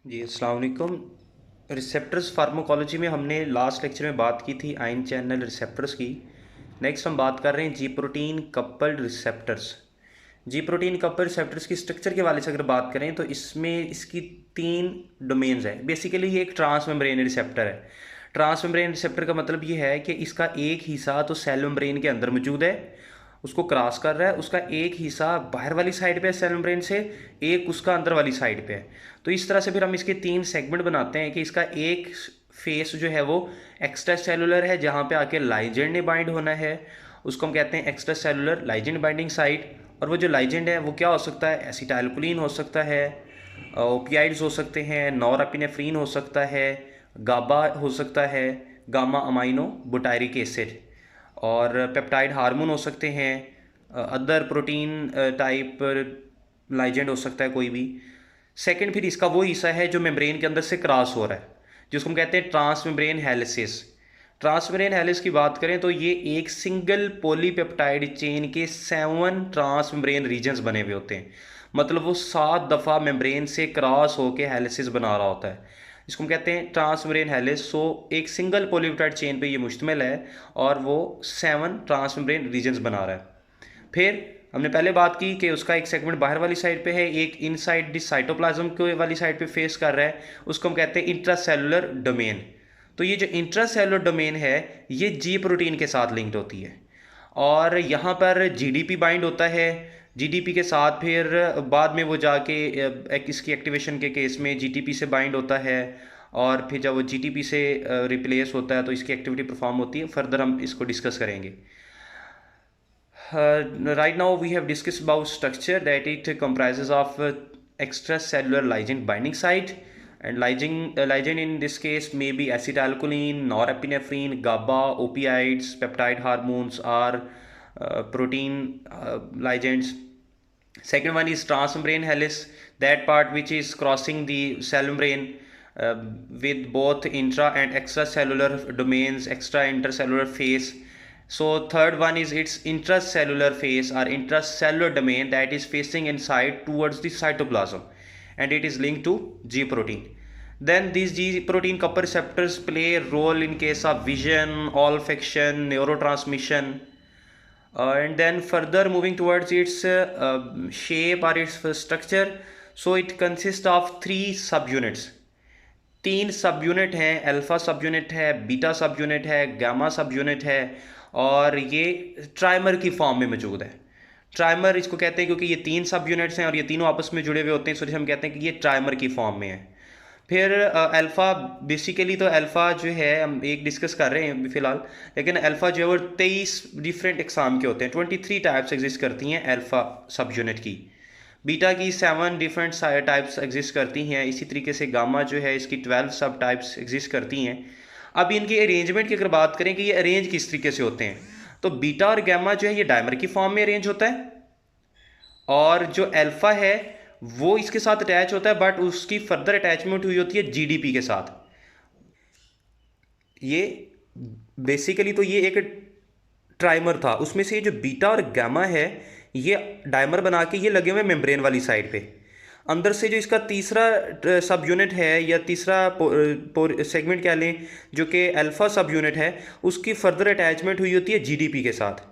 जी अस्सलाम वालेकुम। Receptors pharmacology में हमने लास्ट लेक्चर में बात की थी आयन चैनल रिसेप्टर्स की। नेक्स्ट हम बात कर रहे हैं जी प्रोटीन कपल्ड रिसेप्टर्स। जी प्रोटीन कपल्ड रिसेप्टर्स की स्ट्रक्चर के वाले से अगर बात करें तो इसमें इसकी तीन डोमेन्स है। बेसिकली ये एक ट्रांस मेम्ब्रेन रिसेप्टर है। ट्रांस मेम्ब्रेन रिसेप्टर का मतलब ये है कि इसका एक हिस्सा तो सेल मेम्ब्रेन के अंदर मौजूद है, उसको क्रॉस कर रहा है, उसका एक हिस्सा बाहर वाली साइड पे है सेल मेम्ब्रेन से, एक उसका अंदर वाली साइड पे है। तो इस तरह से फिर हम इसके तीन सेगमेंट बनाते हैं कि इसका एक फेस जो है वो एक्स्ट्रा सेलुलर है, जहाँ पे आके लाइजेंड ने बाइंड होना है, उसको हम कहते हैं एक्स्ट्रा सेलुलर लाइजेंड बाइंडिंग साइट। और वो जो लाइजेंड है वो क्या हो सकता है, एसिटाइलकोलिन हो सकता है, ओपियाइड्स हो सकते हैं, नॉरएपिनेफ्रिन हो सकता है, गाबा हो सकता है, गामा अमाइनो बुटायरिक एसिड, और पेप्टाइड हार्मोन हो सकते हैं, अदर प्रोटीन टाइप लाइजेंड हो सकता है कोई भी। सेकंड फिर इसका वो हिस्सा है जो मेम्ब्रेन के अंदर से क्रॉस हो रहा है, जिसको हम कहते हैं ट्रांस मेम्ब्रेन हेलिसिस। ट्रांस मेम्ब्रेन हेलिस की बात करें तो ये एक सिंगल पॉलीपेप्टाइड चेन के 7 ट्रांस मेम्ब्रेन रीजन्स बने हुए होते हैं। मतलब वो 7 दफ़ा मेम्ब्रेन से क्रॉस होकर हेलिसिस बना रहा होता है, इसको हम कहते हैं ट्रांस मेम्ब्रेन हेलिस। सो एक सिंगल पॉलीपेप्टाइड चेन पे ये मुश्तमिल है और वो 7 ट्रांस मेम्ब्रेन रीजन्स बना रहा है। फिर हमने पहले बात की कि उसका एक सेगमेंट बाहर वाली साइड पे है, एक इनसाइड दिस साइटोप्लाज्म के वाली साइड पे फेस कर रहा है, उसको हम कहते हैं इंट्रासेलुलर डोमेन। तो ये जो इंट्रासेलुलर डोमेन है ये जी प्रोटीन के साथ लिंक्ड होती है, और यहाँ पर जीडीपी बाइंड होता है। जीडीपी के साथ फिर बाद में वो जाके इसकी एक्टिवेशन के केस में जीटीपी से बाइंड होता है, और फिर जब वो जीटीपी से रिप्लेस होता है तो इसकी एक्टिविटी परफॉर्म होती है। फर्दर हम इसको डिस्कस करेंगे। Right now we have discussed about structure, that it comprises of extracellular ligand binding site, and ligand in this case may be acetylcholine, norepinephrine, GABA, opioids, peptide hormones, or protein ligands. Second one is transmembrane helix, that part which is crossing the cell membrane with both intra and extracellular domains, extra intercellular phase. So third one is its intracellular phase or intracellular domain, that is facing inside towards the cytoplasm, and it is linked to G protein. Then these G protein couple receptors play a role in case of vision, olfaction, neurotransmission, and then further moving towards its shape or its structure. So it consists of 3 subunits. 3 सब unit हैं, alpha सब unit है, beta सब unit है, gamma सब unit है, और ये ट्राइमर की फॉर्म में मौजूद है। ट्राइमर इसको कहते हैं क्योंकि ये 3 सब यूनिट्स हैं और ये तीनों आपस में जुड़े हुए होते हैं, इसलिए हम कहते हैं कि ये ट्राइमर की फॉर्म में है। फिर अल्फ़ा, बेसिकली तो अल्फ़ा जो है हम एक डिस्कस कर रहे हैं अभी फ़िलहाल, लेकिन अल्फ़ा जो है वो 23 डिफरेंट इकसाम के होते हैं, 23 टाइप्स एग्जिस्ट करती हैं अल्फ़ा सब यूनिट की। बीटा की 7 डिफरेंट टाइप्स एग्जिस्ट करती हैं। इसी तरीके से गामा जो है इसकी 12 सब टाइप्स एग्जिस्ट करती हैं। अब इनकी अरेंजमेंट की अगर बात करें कि ये अरेंज किस तरीके से होते हैं, तो बीटा और गामा जो है ये डायमर की फॉर्म में अरेंज होता है, और जो अल्फा है वो इसके साथ अटैच होता है, बट उसकी फर्दर अटैचमेंट हुई होती है जीडीपी के साथ। ये बेसिकली तो ये एक ट्राइमर था, उसमें से ये जो बीटा और गामा है ये डायमर बना के ये लगे हुए मेम्ब्रेन वाली साइड पे। अंदर से जो इसका तीसरा सब यूनिट है या तीसरा सेगमेंट कह लें, जो कि अल्फा सब यूनिट है, उसकी फर्दर अटैचमेंट हुई होती है जीडीपी के साथ।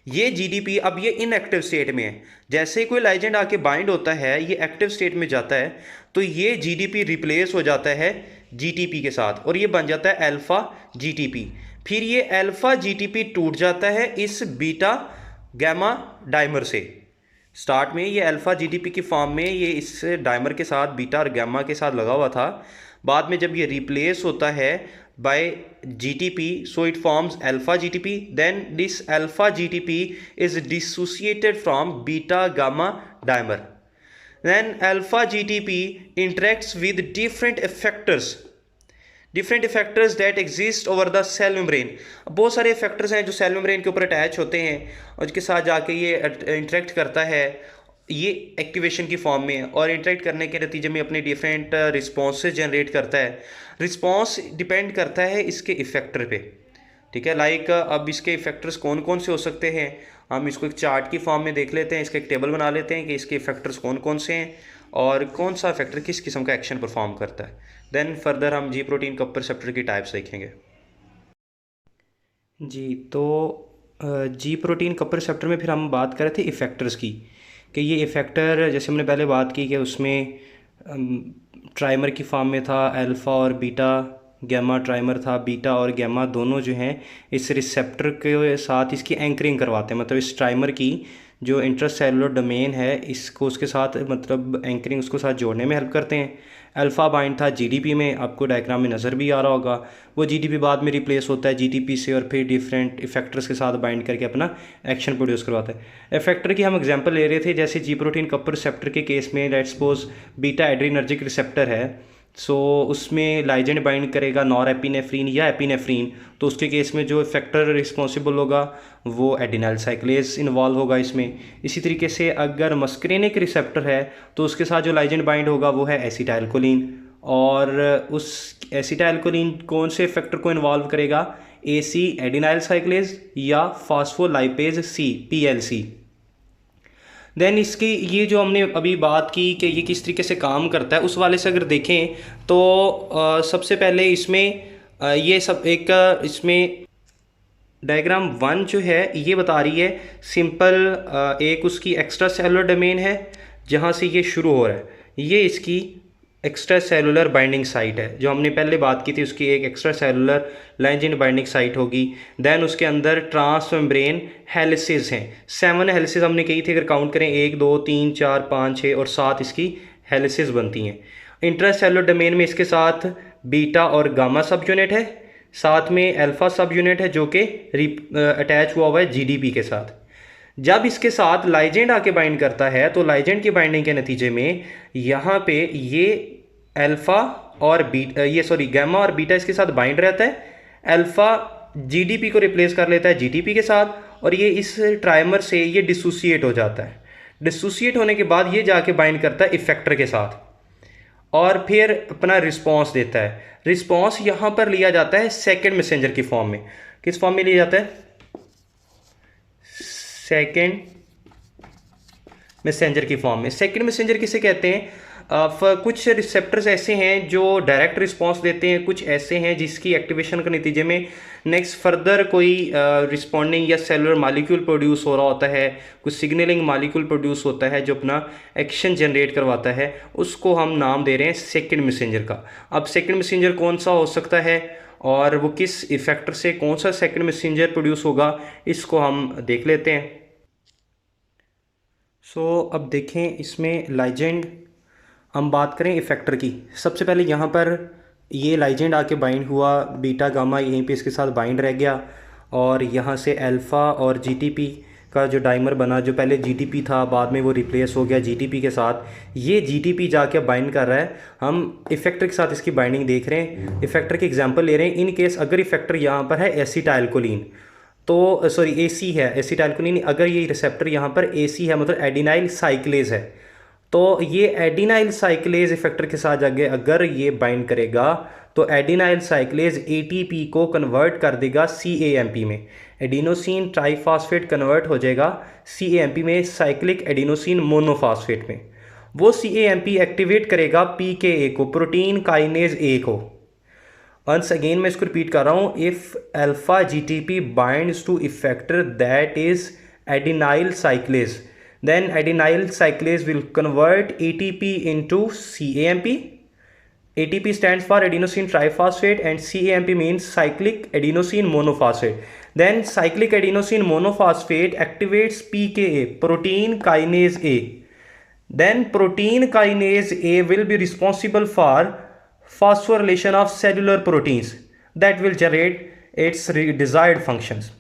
ये जीडीपी अब ये इनएक्टिव स्टेट में है। जैसे ही कोई लाइजेंड आके बाइंड होता है ये एक्टिव स्टेट में जाता है, तो ये जीडीपी रिप्लेस हो जाता है जीटीपी के साथ और ये बन जाता है अल्फा जीटीपी। फिर ये अल्फा जीटीपी टूट जाता है इस बीटा गैमा डाइमर से। स्टार्ट में ये अल्फा जीडीपी की फॉर्म में ये इस डाइमर के साथ बीटा और गैमा के साथ लगा हुआ था। बाद में जब ये रिप्लेस होता है by GTP, so it forms alpha GTP. Then this alpha GTP is dissociated from beta gamma dimer. Then alpha GTP interacts with different effectors that exist over the cell membrane. बहुत सारे effectors हैं जो cell membrane के ऊपर attach होते हैं और उसके साथ जाके ये इंटरेक्ट करता है, ये एक्टिवेशन की फॉर्म में, और इंटरेक्ट करने के नतीजे में अपने डिफरेंट रिस्पॉन्सेज जनरेट करता है। रिस्पॉन्स डिपेंड करता है इसके इफेक्टर पे, ठीक है। लाइक अब इसके इफेक्टर्स कौन कौन से हो सकते हैं, हम इसको एक चार्ट की फॉर्म में देख लेते हैं, इसका एक टेबल बना लेते हैं कि इसके इफेक्टर्स कौन कौन से हैं, और कौन सा इफेक्टर किस किस्म का एक्शन परफॉर्म करता है। देन फर्दर हम जी प्रोटीन कपल रिसेप्टर की टाइप्स देखेंगे। जी, तो जी प्रोटीन कपल रिसेप्टर में फिर हम बात कर रहे थे इफ़ेक्टर्स की, कि ये इफ़ेक्टर जैसे हमने पहले बात की कि उसमें ट्राइमर की फॉर्म में था, अल्फ़ा और बीटा, गैमा ट्राइमर था, बीटा और गैमा दोनों जो हैं इस रिसेप्टर के साथ इसकी एंकरिंग करवाते हैं, मतलब इस ट्राइमर की जो इंट्रासेलुलर डोमेन है इसको उसके साथ मतलब एंकरिंग उसको साथ जोड़ने में हेल्प करते हैं। अल्फ़ा बाइंड था जीडीपी में, आपको डायग्राम में नज़र भी आ रहा होगा। वो जीडीपी बाद में रिप्लेस होता है जीटीपी से और फिर डिफरेंट इफेक्टर्स के साथ बाइंड करके अपना एक्शन प्रोड्यूस करवाता है। इफेक्टर की हम एग्जांपल ले रहे थे, जैसे जी प्रोटीन कपल रिसेप्टर के केस में let's suppose beta adrenergic receptor है, सो उसमें लाइजेंड बाइंड करेगा नॉर एपिनेफ्रीन या एपिनेफ्रीन, तो उसके केस में जो इफेक्टर रिस्पॉन्सिबल होगा वो एडिनाइल साइक्लेज इन्वॉल्व होगा इसमें। इसी तरीके से अगर मस्करेनिक रिसेप्टर है तो उसके साथ जो लाइजेंड बाइंड होगा वो है एसिटाइलकोलिन, और उस एसिटाइलकोलिन कौन से इफेक्टर को इन्वॉल्व करेगा, एसी एडिनाइल साइक्लेज या फास्फोलाइपेज सी पीएलसी। देन इसकी ये जो हमने अभी बात की कि ये किस तरीके से काम करता है, उस वाले से अगर देखें तो सबसे पहले इसमें ये सब एक इसमें डायग्राम 1 जो है ये बता रही है सिंपल एक उसकी एक्स्ट्रा सेलुलर डोमेन है जहाँ से ये शुरू हो रहा है, ये इसकी एक्स्ट्रा सेलुलर बाइंडिंग साइट है जो हमने पहले बात की थी, उसकी एक एक्स्ट्रा सेलुलर लाइजेंड बाइंडिंग साइट होगी। देन उसके अंदर ट्रांस मेम्ब्रेन हेलिसेस हैं, 7 हेलिसेस हमने कही थी, अगर काउंट करें 1 2 3 4 5 6 और 7 इसकी हेलिसेस बनती हैं। इंट्रा सेलुलर डोमेन में इसके साथ बीटा और गामा सब यूनिट है, साथ में अल्फा सब यूनिट है जो कि अटैच हुआ है जीडीपी के साथ। जब इसके साथ लाइजेंड आके बाइंड करता है तो लाइजेंड की बाइंडिंग के नतीजे में यहाँ पे ये अल्फा और गैमा और बीटा इसके साथ बाइंड रहता है, अल्फा जीडीपी को रिप्लेस कर लेता है जीटीपी के साथ और ये इस ट्राइमर से ये डिसोसिएट हो जाता है। डिसोसिएट होने के बाद ये जाके बाइंड करता है इफेक्टर के साथ और फिर अपना रिस्पॉन्स देता है। रिस्पॉन्स यहाँ पर लिया जाता है सेकेंड मैसेंजर की फॉर्म में। किस फॉर्म में लिया जाता है, सेकेंड मैसेंजर की फॉर्म में। सेकेंड मैसेंजर किसे कहते हैं, कुछ रिसेप्टर्स ऐसे हैं जो डायरेक्ट रिस्पांस देते हैं, कुछ ऐसे हैं जिसकी एक्टिवेशन के नतीजे में नेक्स्ट फर्दर कोई रिस्पॉन्डिंग या सेलुलर मॉलिक्यूल प्रोड्यूस हो रहा होता है, कुछ सिग्नलिंग मॉलिक्यूल प्रोड्यूस होता है जो अपना एक्शन जनरेट करवाता है, उसको हम नाम दे रहे हैं सेकेंड मैसेंजर का। अब सेकेंड मैसेंजर कौन सा हो सकता है और वो किस इफेक्टर से कौन सा सेकेंड मैसेंजर प्रोड्यूस होगा, इसको हम देख लेते हैं। अब देखें इसमें लाइजेंड हम बात करें इफेक्टर की। सबसे पहले यहाँ पर ये लाइजेंड आके बाइंड हुआ, बीटा गामा यहीं पे इसके साथ बाइंड रह गया और यहाँ से अल्फ़ा और जीटीपी का जो डाइमर बना, जो पहले जीटीपी था बाद में वो रिप्लेस हो गया जीटीपी के साथ, ये जीटीपी जाके बाइंड कर रहा है। हम इफेक्टर के साथ इसकी बाइंडिंग देख रहे हैं, इफेक्टर की एग्जांपल ले रहे हैं। इन केस अगर इफेक्टर यहाँ पर है एसिटाइलकोलिन तो सॉरी एसी है एसिटाइलकोलिन, अगर ये रिसेप्टर यहाँ पर एसी है मतलब एडिनाइल साइक्लेज है, तो ये एडिनाइल साइक्लेज इफेक्टर के साथ जाके अगर ये बाइंड करेगा तो एडिनाइल साइक्लेज एटीपी को कन्वर्ट कर देगा सीएएमपी में, एडिनोसिन ट्राइफॉस्फेट कन्वर्ट हो जाएगा सीएएमपी में, साइक्लिक एडिनोसिन मोनोफॉस्फेट में। वो सीएएमपी एक्टिवेट करेगा पीकेए को, प्रोटीन काइनेज ए को। वंस अगेन मैं इसको रिपीट कर रहा हूँ, if alpha GTP binds to effector that is adenyl cyclase, then adenyl cyclase will convert ATP into CAMP. ATP stands for adenosine triphosphate and CAMP means cyclic adenosine monophosphate. Then cyclic adenosine monophosphate activates PKA, protein kinase A. Then protein kinase A will be responsible for phosphorylation of cellular proteins that will generate its desired functions.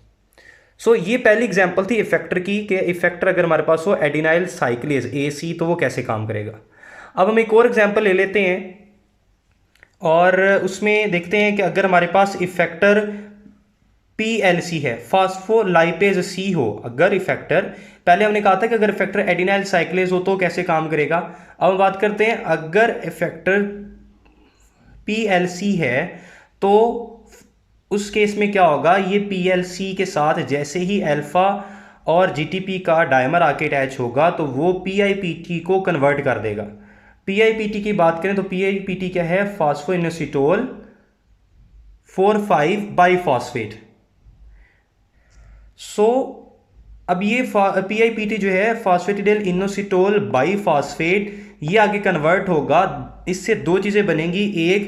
ये पहली example थी effector की कि effector अगर हमारे पास हो adenylyl साइक्लेज AC तो वो कैसे काम करेगा। अब हम एक और एग्जांपल ले लेते हैं और उसमें देखते हैं कि अगर हमारे पास इफेक्टर पीएलसी है, फास्फोलाइपेज सी हो, अगर इफेक्टर, पहले हमने कहा था कि अगर इफेक्टर एडिनाइल साइक्लेज हो तो कैसे काम करेगा। अब हम बात करते हैं अगर इफेक्टर पीएलसी है तो उस केस में क्या होगा, ये पीएलसी के साथ जैसे ही अल्फा और जीटीपी का डायमर आके अटैच होगा तो वो पीआईपीटी को कन्वर्ट कर देगा। PIPT की बात करें तो PIPT क्या है, फास्फोइनोसिटोल 4,5 बाईफॉस्फेट। सो अब ये PIPT जो है फास्फेटिडिल इनोसिटोल बाईफॉस्फेट, ये आगे कन्वर्ट होगा, इससे दो चीज़ें बनेंगी, एक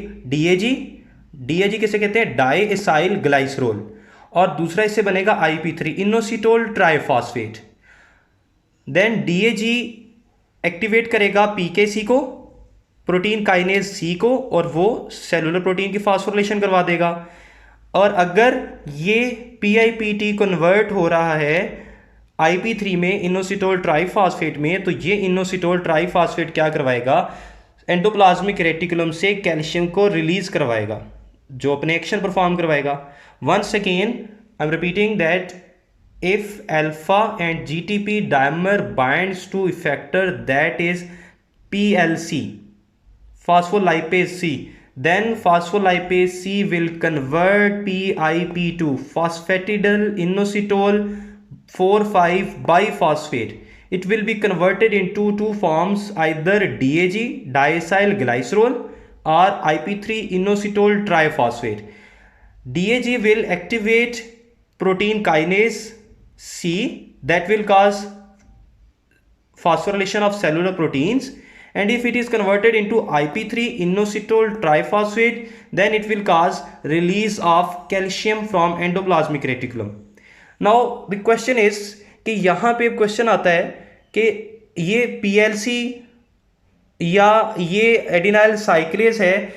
DAG किसे कहते हैं, डाई एसाइल ग्लाइसरोल, और दूसरा इससे बनेगा IP3 inositol triphosphate. Then DAG activate करेगा PKC को, प्रोटीन काइनेज C को, और वो सेलुलर प्रोटीन की फास्फोरिलेशन करवा देगा। और अगर ये PIPT कन्वर्ट हो रहा है IP3 में इनोसिटोल ट्राइफॉस्फेट में, तो ये इनोसिटोल ट्राइफॉस्फेट क्या करवाएगा, एंडोप्लाज्मिक रेटिकुलम से कैल्शियम को रिलीज करवाएगा, जो अपने एक्शन परफॉर्म करवाएगा। Once again I am repeating that if alpha and GTP dimer binds to effector that is PLC, phospholipase C, then phospholipase C will convert PIP to phosphatidyl inositol 4,5 biphosphate. It will be converted into two forms, either DAG diacyl glycerol or IP3 inositol triphosphate. DAG will activate protein kinase C that will cause phosphorylation of cellular proteins, and if it is converted into IP3 inositol triphosphate, then it will cause release of calcium from endoplasmic reticulum. Now the question is कि यहाँ पे question आता है कि ये PLC या ये adenylyl साइक्लेज है,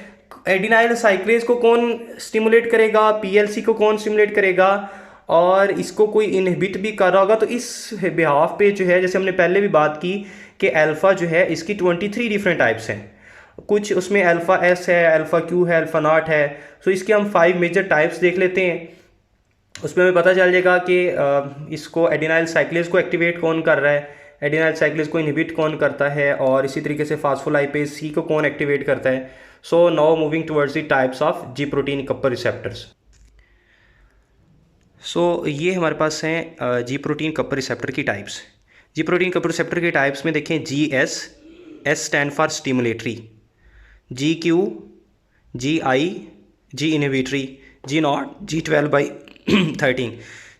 एडिनाइल साइक्लेज को कौन स्टिमुलेट करेगा, PLC को कौन स्टिमुलेट करेगा, और इसको कोई इनहिबिट भी कर रहा होगा। तो इस बिहाफ पे जो है, जैसे हमने पहले भी बात की कि अल्फ़ा जो है इसकी 23 डिफरेंट टाइप्स हैं, कुछ उसमें अल्फ़ा S है, अल्फ़ा Q है, अल्फ़ा नॉट है। सो इसके हम 5 मेजर टाइप्स देख लेते हैं, उसमें हमें पता चल जाएगा कि इसको एडिनाइल साइक्लेज को एक्टिवेट कौन कर रहा है, एडिनाइल साइक्लेज को इनहिबिट कौन करता है, और इसी तरीके से फास्फोलाइपेज C को कौन एक्टिवेट करता है। So now moving towards the types of G protein coupled receptors. So ये हमारे पास हैं जी प्रोटीन कपर रिसेप्टर की types. G protein coupled receptor के टाइप्स में देखें GS, S stand for stimulatory, GQ, GI, G inhibitory, G0, G12/13।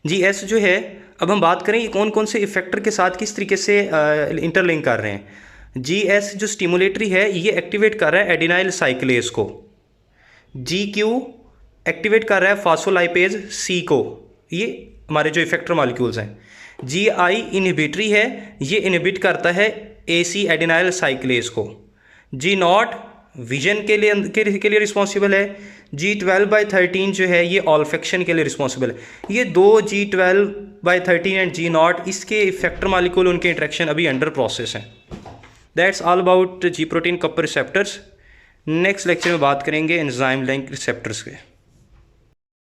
GS जो है, अब हम बात करें ये कौन कौन से इफेक्टर के साथ किस तरीके से इंटरलिंक कर रहे हैं। GS जो स्टिमुलेटरी है, ये एक्टिवेट कर रहा है एडिनाइल साइक्लेज को। GQ एक्टिवेट कर रहा है फास्फोलाइपेज C को, ये हमारे जो इफेक्टर मॉलिक्यूल्स हैं। GI इनहिबिटरी है, ये इनहिबिट करता है AC एडिनाइल साइक्लेज को। G0 विजन के लिए रिस्पॉन्सिबल है। G12/13 जो है ये ऑल्फेक्शन के लिए रिस्पॉन्सिबल है। ये दो G12/13 एंड G0, इसके इफेक्टर मॉलिक्यूल, उनके इंटरेक्शन अभी अंडर प्रोसेस हैं। That's all about G protein coupled receptors. Next lecture में बात करेंगे एंजाइम लिंक रिसेप्टर्स के।